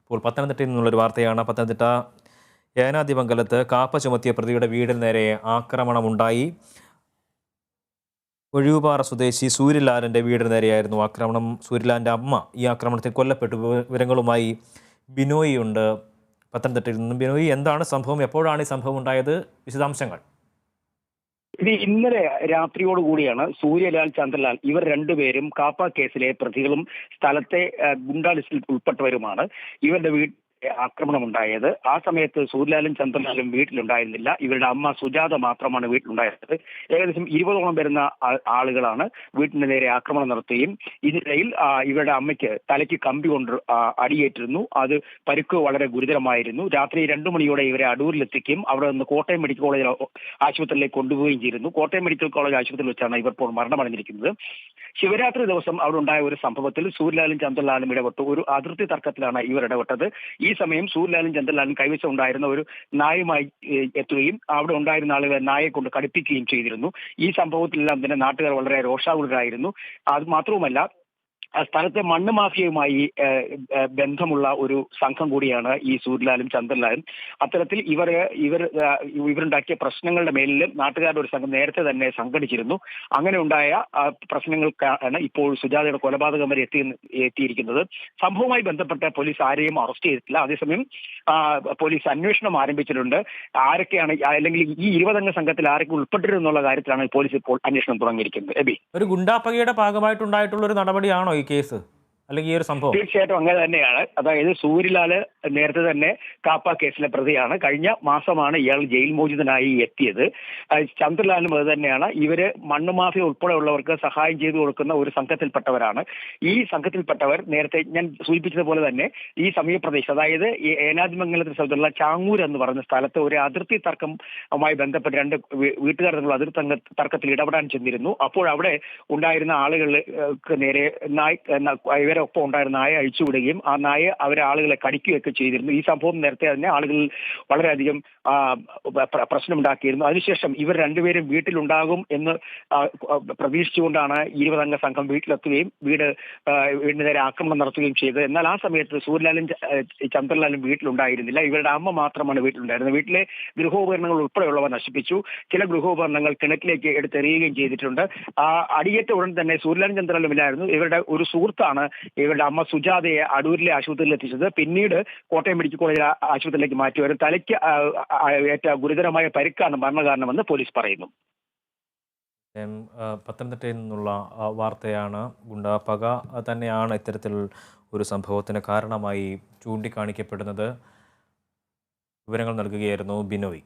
ഇപ്പോൾ പത്തനംതിട്ടയിൽ നിന്നുള്ളൊരു വാർത്തയാണ്. പത്തനംതിട്ട ഏനാദിമംഗലത്ത് കാപ്പ ചുമത്തിയ പ്രതിയുടെ വീടിന് നേരെ ആക്രമണമുണ്ടായി. ഒഴിവുപാറ സ്വദേശി സൂര്യലാലിൻ്റെ വീടിന് നേരെയായിരുന്നു ആക്രമണം. സൂര്യലാലിൻ്റെ അമ്മ ഈ ആക്രമണത്തിൽ കൊല്ലപ്പെട്ടു. വിവരങ്ങളുമായി ബിനോയ് ഉണ്ട് പത്തനംതിട്ടയിൽ നിന്നും. ബിനോയ്, എന്താണ് സംഭവം? എപ്പോഴാണ് ഈ സംഭവം ഉണ്ടായത്? വിശദാംശങ്ങൾ. ഇത് ഇന്നലെ രാത്രിയോടുകൂടിയാണ് സൂര്യലാൽ, ചന്ദ്രലാൽ ഇവർ രണ്ടുപേരും കാപ്പ കേസിലെ പ്രതികളും സ്ഥലത്തെ ഗുണ്ടാ ലിസ്റ്റിൽ ഉൾപ്പെട്ടവരുമാണ്. ഇവരുടെ ആക്രമണമുണ്ടായത്. ആ സമയത്ത് സൂര്യലാലും ചന്ദ്രലാലും വീട്ടിലുണ്ടായിരുന്നില്ല. ഇവരുടെ അമ്മ സുജാത മാത്രമാണ് വീട്ടിലുണ്ടായിരുന്നത്. ഏകദേശം 20ഓളം വരുന്ന ആളുകളാണ് വീട്ടിന് നേരെ ആക്രമണം നടത്തുകയും ഇതിനിടയിൽ ഇവരുടെ അമ്മയ്ക്ക് തലയ്ക്ക് കമ്പി കൊണ്ട് അടിയേറ്റിരുന്നു. അത് പരിക്ക് വളരെ ഗുരുതരമായിരുന്നു. രാത്രി 2 മണിയോടെ ഇവരെ അടൂരിലെത്തിക്കുകയും അവിടെ നിന്ന് കോട്ടയം മെഡിക്കൽ കോളേജ് ആശുപത്രിയിലേക്ക് കൊണ്ടുപോവുകയും ചെയ്തിരുന്നു. കോട്ടയം മെഡിക്കൽ കോളേജ് ആശുപത്രിയിൽ വെച്ചാണ് ഇവർ ഇപ്പോൾ മരണമടഞ്ഞിരിക്കുന്നത്. ശിവരാത്രി ദിവസം അവിടെ ഉണ്ടായ ഒരു സംഭവത്തിൽ സൂര്യലാലും ചന്ദ്രലാലും ഇടപെട്ടു. ഒരു അതിർത്തി തർക്കത്തിലാണ് ഇവർ ഇടപെട്ടത്. ഈ സമയം സൂര്യലാലും ചന്ദ്രലാലും കൈവശം ഉണ്ടായിരുന്ന ഒരു നായുമായി എത്തുകയും അവിടെ ഉണ്ടായിരുന്ന ആളുകളെ നായയെ കൊണ്ട് കടിപ്പിക്കുകയും ചെയ്തിരുന്നു. ഈ സംഭവത്തിലെല്ലാം തന്നെ നാട്ടുകാർ വളരെ രോഷാകുലരായിരുന്നു. അത് മാത്രവുമല്ല, സ്ഥലത്തെ മണ്ണ് മാഫിയയുമായി ബന്ധമുള്ള ഒരു സംഘം കൂടിയാണ് ഈ സൂര്യലാലും ചന്ദ്രലാലും. അത്തരത്തിൽ ഇവരുണ്ടാക്കിയ പ്രശ്നങ്ങളുടെ മേലിൽ നാട്ടുകാരുടെ ഒരു സംഘം നേരത്തെ തന്നെ സംഘടിച്ചിരുന്നു. അങ്ങനെ ഉണ്ടായ പ്രശ്നങ്ങൾക്കാണ് ഇപ്പോൾ സുജാതയുടെ കൊലപാതകം വരെ എത്തിയിരിക്കുന്നത്. സംഭവവുമായി ബന്ധപ്പെട്ട് പോലീസ് ആരെയും അറസ്റ്റ് ചെയ്തിട്ടില്ല. അതേസമയം പോലീസ് അന്വേഷണം ആരംഭിച്ചിട്ടുണ്ട്. ആരൊക്കെയാണ്, അല്ലെങ്കിൽ ഈ 20 അംഗ സംഘത്തിൽ ആരൊക്കെ ഉൾപ്പെട്ടിരുന്നുള്ള കാര്യത്തിലാണ് പോലീസ് ഇപ്പോൾ അന്വേഷണം തുടങ്ങിയിരിക്കുന്നത്. ഒരു ഗുണ്ടാപ്പകയുടെ ഭാഗമായിട്ടുണ്ടായിട്ടുള്ള ഒരു നടപടിയാണോ ഈ കേസ്, അല്ലെങ്കിൽ ഈ ഒരു സംഭവം? തീർച്ചയായിട്ടും അങ്ങനെ തന്നെയാണ്. അതായത് സൂര്യലാല് നേരത്തെ തന്നെ കാപ്പ കേസിലെ പ്രതിയാണ്. കഴിഞ്ഞ മാസമാണ് ഇയാൾ ജയിൽ മോചിതനായി എത്തിയത്. ചന്ദ്രലാലും അത് തന്നെയാണ്. ഇവര് മണ്ണ് മാഫിയ ഉൾപ്പെടെയുള്ളവർക്ക് സഹായം ചെയ്തു കൊടുക്കുന്ന ഒരു സംഘത്തിൽപ്പെട്ടവരാണ്. ഈ സംഘത്തിൽപ്പെട്ടവർ നേരത്തെ ഞാൻ സൂചിപ്പിച്ചതുപോലെ തന്നെ ഈ സമീപപ്രദേശം, അതായത് ഏനാദിമംഗലത്തിന് സ്ഥലത്തുള്ള ചാങ്ങൂർ എന്ന് പറയുന്ന സ്ഥലത്ത് ഒരു അതിർത്തി തർക്കവുമായി ബന്ധപ്പെട്ട് 2 വീട്ടുകാർ തമ്മിലുള്ള അതിർത്തി തർക്കത്തിൽ ഇടപെടാൻ ചെന്നിരുന്നു. അപ്പോൾ അവിടെ ഉണ്ടായിരുന്ന ആളുകൾക്ക് നേരെ ഒപ്പം ഉണ്ടായിരുന്ന നായ അഴിച്ചുവിടുകയും ആ നായ അവരെ ആളുകളെ കടിക്കുകയൊക്കെ ചെയ്തിരുന്നു. ഈ സംഭവം നേരത്തെ തന്നെ ആളുകളിൽ വളരെയധികം പ്രശ്നമുണ്ടാക്കിയിരുന്നു. അതിനുശേഷം ഇവർ രണ്ടുപേരും വീട്ടിലുണ്ടാകും എന്ന് പ്രതീക്ഷിച്ചുകൊണ്ടാണ് 20 അംഗ സംഘം വീട്ടിലെത്തുകയും വീടിന് നേരെ ആക്രമണം നടത്തുകയും ചെയ്തത്. എന്നാൽ ആ സമയത്ത് സൂര്യലാലും ചന്ദ്രലാലും വീട്ടിലുണ്ടായിരുന്നില്ല. ഇവരുടെ അമ്മ മാത്രമാണ് വീട്ടിലുണ്ടായിരുന്നത്. വീട്ടിലെ ഗൃഹോപകരണങ്ങൾ ഉൾപ്പെടെയുള്ളവ നശിപ്പിച്ചു. ചില ഗൃഹോപകരണങ്ങൾ കിണറ്റിലേക്ക് എടുത്തെറിയുകയും ചെയ്തിട്ടുണ്ട്. അടിയേറ്റ ഉടൻ തന്നെ സൂര്യലാലും ചന്ദ്രലാലും ഇല്ലായിരുന്നു. ഇവരുടെ ഒരു സുഹൃത്താണ് ഇവരുടെ അമ്മ സുജാതയെ അടൂരിലെ ആശുപത്രിയിൽ എത്തിച്ചത്. പിന്നീട് കോട്ടയം മെഡിക്കൽ കോളേജ് ആശുപത്രിയിലേക്ക് മാറ്റിവരും. തലയ്ക്ക് ഏറ്റ ഗുരുതരമായ പരിക്കാണ് മരണകാരണമെന്ന് പോലീസ് പറയുന്നു. പത്തനംതിട്ടയിൽ നിന്നുള്ള വാർത്തയാണ്. ഗുണ്ടാപ്പക തന്നെയാണ് ഇത്തരത്തിൽ ഒരു സംഭവത്തിന് കാരണമായി ചൂണ്ടിക്കാണിക്കപ്പെടുന്നത്. വിവരങ്ങൾ നൽകുകയായിരുന്നു ബിനോയ്.